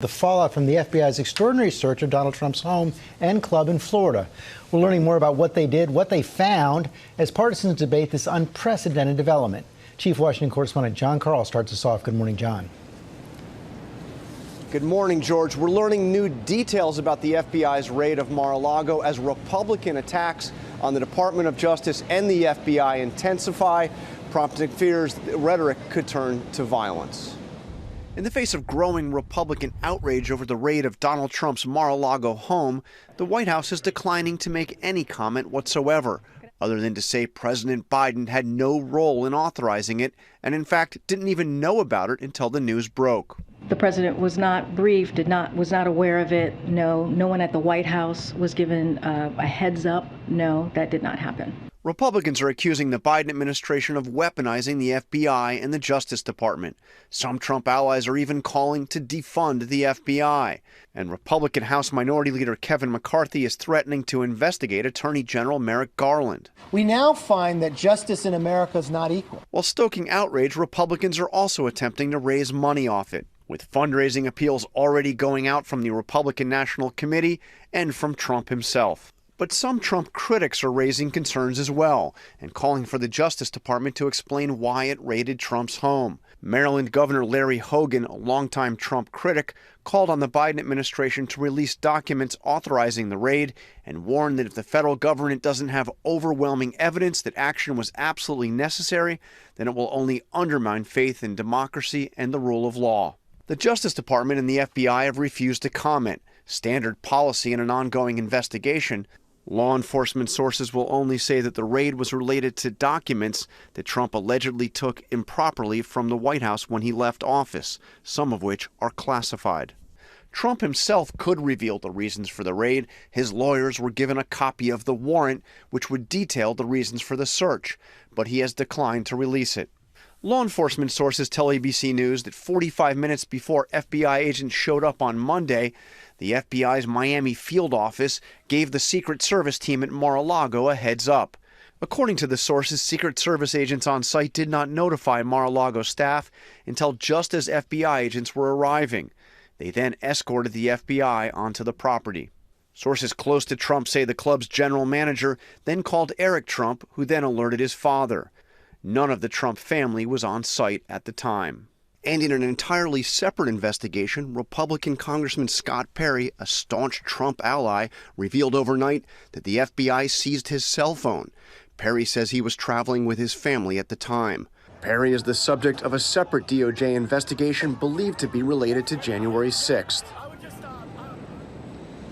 The fallout from the FBI's extraordinary search of Donald Trump's home and club in Florida. We're learning more about what they did, what they found, as partisans debate this unprecedented development. Chief Washington correspondent John Carl starts us off. Good morning, John. Good morning, George. We're learning new details about the FBI's raid of Mar A Lago as Republican attacks on the Department of Justice and the FBI intensify, prompting fears that rhetoric could turn to violence. In the face of growing Republican outrage over the raid of Donald Trump's Mar A Lago home, the White House is declining to make any comment whatsoever, other than to say President Biden had no role in authorizing it and, in fact, didn't even know about it until the news broke. The president was not briefed, was not aware of it. No one at the White House was given a heads up. No, that did not happen. Republicans are accusing the Biden administration of weaponizing the FBI and the Justice Department. Some Trump allies are even calling to defund the FBI. And Republican House Minority Leader Kevin McCarthy is threatening to investigate Attorney General Merrick Garland. We now find that justice in America is not equal. While stoking outrage, Republicans are also attempting to raise money off it, with fundraising appeals already going out from the Republican National Committee and from Trump himself. But some Trump critics are raising concerns as well and calling for the Justice Department to explain why it raided Trump's home. Maryland Governor Larry Hogan, a longtime Trump critic, called on the Biden administration to release documents authorizing the raid and warned that if the federal government doesn't have overwhelming evidence that action was absolutely necessary, then it will only undermine faith in democracy and the rule of law. The Justice Department and the FBI have refused to comment, standard policy in an ongoing investigation. Law enforcement sources will only say that the raid was related to documents that Trump allegedly took improperly from the White House when he left office, some of which are classified. Trump himself could reveal the reasons for the raid. His lawyers were given a copy of the warrant, which would detail the reasons for the search, but he has declined to release it. Law enforcement sources tell ABC News that 45 minutes before FBI agents showed up on Monday, the FBI's Miami field office gave the Secret Service team at Mar A Lago a heads up. According to the sources, Secret Service agents on site did not notify Mar A Lago staff until just as FBI agents were arriving. They then escorted the FBI onto the property. Sources close to Trump say the club's general manager then called Eric Trump, who then alerted his father. None of the Trump family was on site at the time. And in an entirely separate investigation, Republican Congressman Scott Perry, a staunch Trump ally, revealed overnight that the FBI seized his cell phone. Perry says he was traveling with his family at the time. Perry is the subject of a separate DOJ investigation believed to be related to January 6th.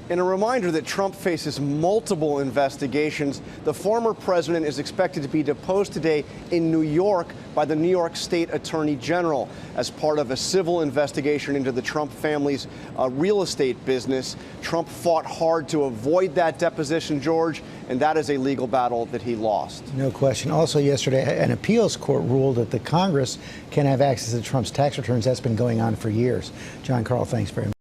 In a reminder that Trump faces multiple investigations, the former president is expected to be deposed today in New York by the New York State Attorney General as part of a civil investigation into the Trump family's real estate business. Trump fought hard to avoid that deposition, George, and that is a legal battle that he lost. No question. Also yesterday, an appeals court ruled that the Congress can have access to Trump's tax returns. That's been going on for years. John Carl, thanks very much.